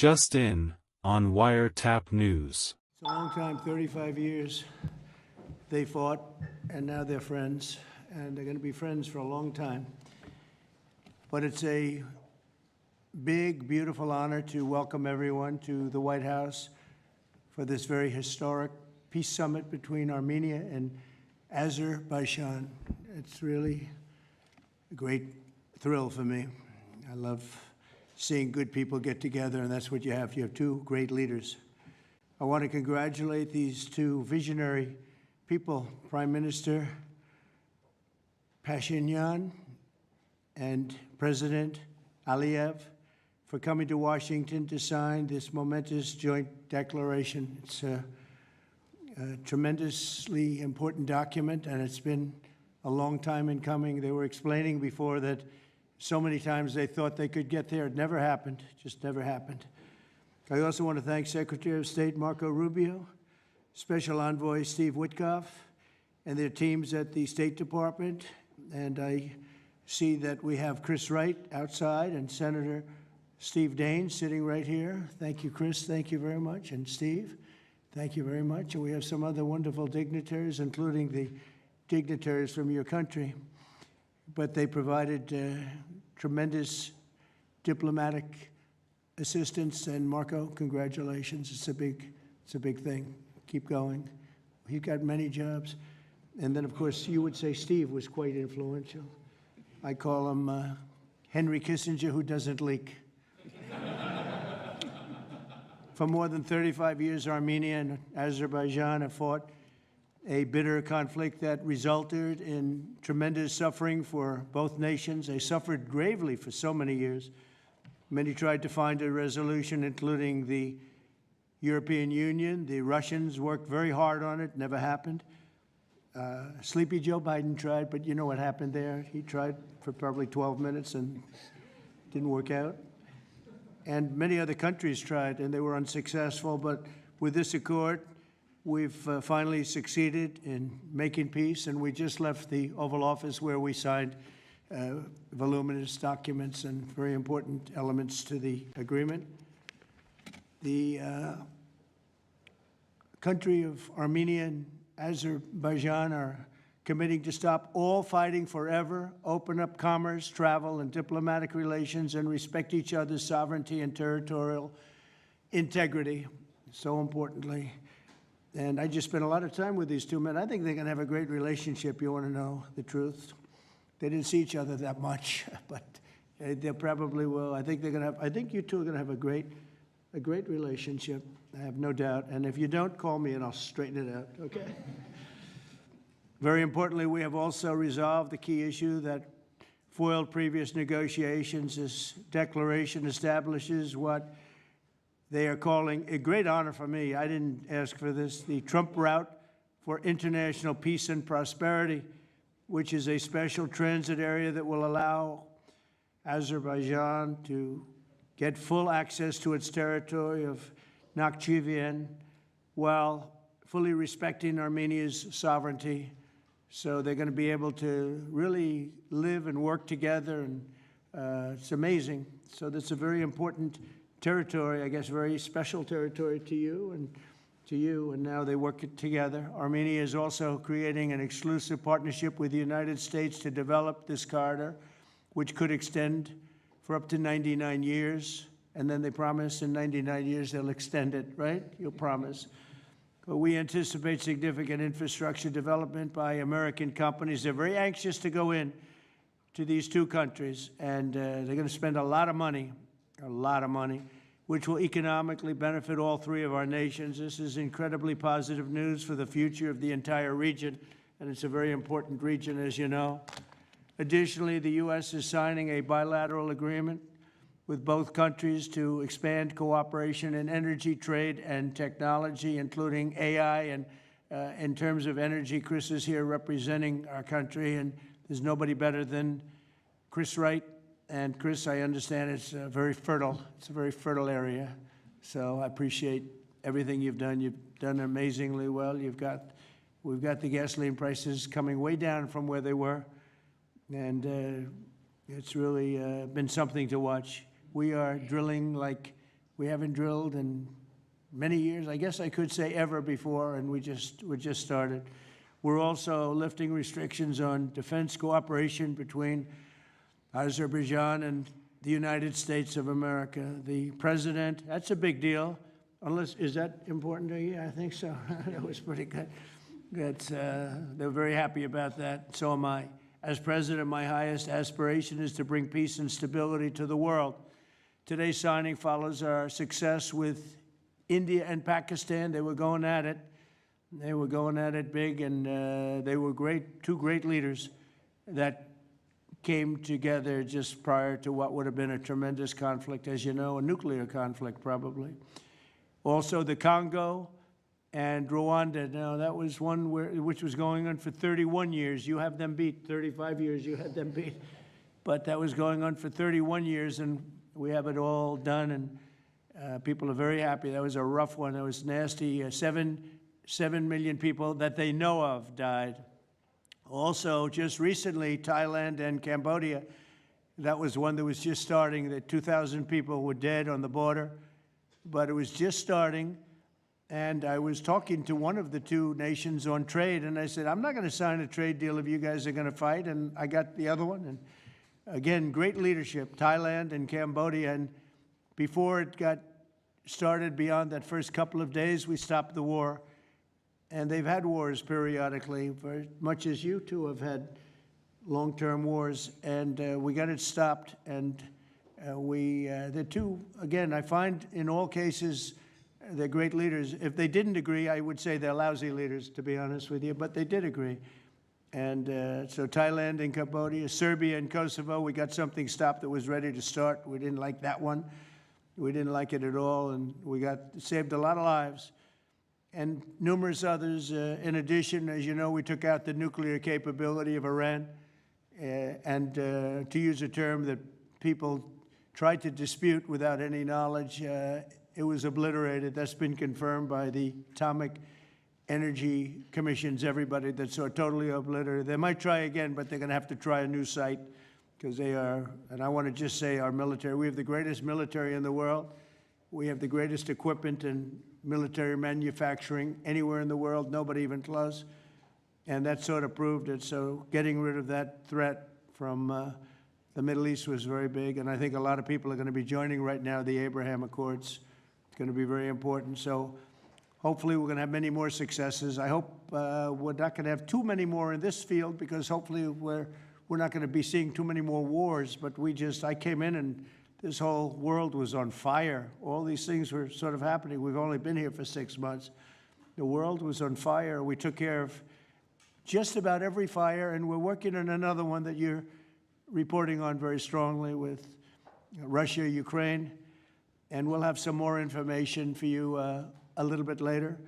Just in, on Wiretap News. It's a long time, 35 years. They fought, and now they're friends, and they're going to be friends for a long time. But it's a big, beautiful honor to welcome everyone to the White House for this very historic peace summit between Armenia and Azerbaijan. It's really a great thrill for me. I love seeing good people get together, and that's what you have. You have two great leaders. I want to congratulate these two visionary people, Prime Minister Pashinyan and President Aliyev, for coming to Washington to sign this momentous joint declaration. It's a tremendously important document, and it's been a long time in coming. They were explaining before that so many times they thought they could get there. It never happened, just never happened. I also want to thank Secretary of State Marco Rubio, Special Envoy Steve Witkoff, and their teams at the State Department. And I see that we have Chris Wright outside and Senator Steve Daines sitting right here. Thank you, Chris. Thank you very much. And Steve, thank you very much. And we have some other wonderful dignitaries, including the dignitaries from your country. But they provided tremendous diplomatic assistance. And Marco, congratulations. It's a big thing. Keep going. He's got many jobs. And then, of course, you would say Steve was quite influential. I call him Henry Kissinger, who doesn't leak. For more than 35 years, Armenia and Azerbaijan have fought a bitter conflict that resulted in tremendous suffering for both nations. They suffered gravely for so many years. Many tried to find a resolution, including the European Union. The Russians worked very hard on it, never happened. Sleepy Joe Biden tried, but you know what happened there. He tried for probably 12 minutes and didn't work out. And many other countries tried, and they were unsuccessful. But with this accord, we've finally succeeded in making peace, and we just left the Oval Office where we signed voluminous documents and very important elements to the agreement. The country of Armenia and Azerbaijan are committing to stop all fighting forever, open up commerce, travel, and diplomatic relations, and respect each other's sovereignty and territorial integrity, so importantly. And I just spent a lot of time with these two men. I think they're going to have a great relationship. You want to know the truth? They didn't see each other that much, but they probably will. I think they're going to have. I think you two are going to have a great relationship. I have no doubt. And if you don't, call me and I'll straighten it out. Okay. Very importantly, we have also resolved the key issue that foiled previous negotiations. This declaration establishes what they are calling a great honor for me. I didn't ask for this. The Trump route for international peace and prosperity, which is a special transit area that will allow Azerbaijan to get full access to its territory of Nakhchivan while fully respecting Armenia's sovereignty. So they're going to be able to really live and work together, and it's amazing. So that's a very important territory, I guess, very special territory to you, and now they work together. Armenia is also creating an exclusive partnership with the United States to develop this corridor, which could extend for up to 99 years. And then they promise in 99 years they'll extend it, right? You'll promise. But we anticipate significant infrastructure development by American companies. They're very anxious to go in to these two countries, and they're going to spend a lot of money, which will economically benefit all three of our nations. This is incredibly positive news for the future of the entire region, and it's a very important region, as you know. Additionally, the U.S. is signing a bilateral agreement with both countries to expand cooperation in energy, trade, and technology, including AI. And in terms of energy, Chris is here representing our country, and there's nobody better than Chris Wright. And Chris, I understand it's very fertile. It's a very fertile area. So I appreciate everything you've done. You've done amazingly well. We've got the gasoline prices coming way down from where they were. And it's really been something to watch. We are drilling like We haven't drilled in many years. I guess I could say ever before, and we just started. We're also lifting restrictions on defense cooperation between Azerbaijan and the United States of America. The president, that's a big deal. Unless, is that important to you? I think so. That was pretty good. They're very happy about that. So am I. As president, my highest aspiration is to bring peace and stability to the world. Today's signing follows our success with India and Pakistan. They were going at it. They were going at it big, and they were great, two great leaders that came together just prior to what would have been a tremendous conflict, as you know, a nuclear conflict probably. Also the Congo and Rwanda. Now that was one which was going on for 31 years. You have them beat. 35 years you had them beat. But that was going on for 31 years, and we have it all done, and people are very happy. That was a rough one. That was nasty. 7 million people that they know of died. Also, just recently, Thailand and Cambodia, that was one that was just starting, that 2,000 people were dead on the border, but it was just starting. And I was talking to one of the two nations on trade, and I said, I'm not going to sign a trade deal if you guys are going to fight, and I got the other one. And again, great leadership, Thailand and Cambodia, and before it got started, beyond that first couple of days, we stopped the war. And they've had wars periodically, very much as you two have had long-term wars, and we got it stopped. And the two, again, I find in all cases, they're great leaders. If they didn't agree, I would say they're lousy leaders, to be honest with you, but they did agree. And so Thailand and Cambodia, Serbia and Kosovo, we got something stopped that was ready to start. We didn't like that one. We didn't like it at all, and we saved a lot of lives. And numerous others. In addition, as you know, we took out the nuclear capability of Iran. And to use a term that people tried to dispute without any knowledge, it was obliterated. That's been confirmed by the Atomic Energy Commissions, everybody that's so totally obliterated. They might try again, but they're going to have to try a new site because they are, and I want to just say our military, we have the greatest military in the world. We have the greatest equipment and military manufacturing anywhere in the world, nobody even close. And that sort of proved it. So getting rid of that threat from the Middle East was very big. And I think a lot of people are going to be joining right now the Abraham Accords. It's going to be very important. So hopefully we're going to have many more successes. I hope we're not going to have too many more in this field, because hopefully we're not going to be seeing too many more wars. But I came in and this whole world was on fire. All these things were sort of happening. We've only been here for 6 months. The world was on fire. We took care of just about every fire, and we're working on another one that you're reporting on very strongly with Russia, Ukraine, and we'll have some more information for you a little bit later.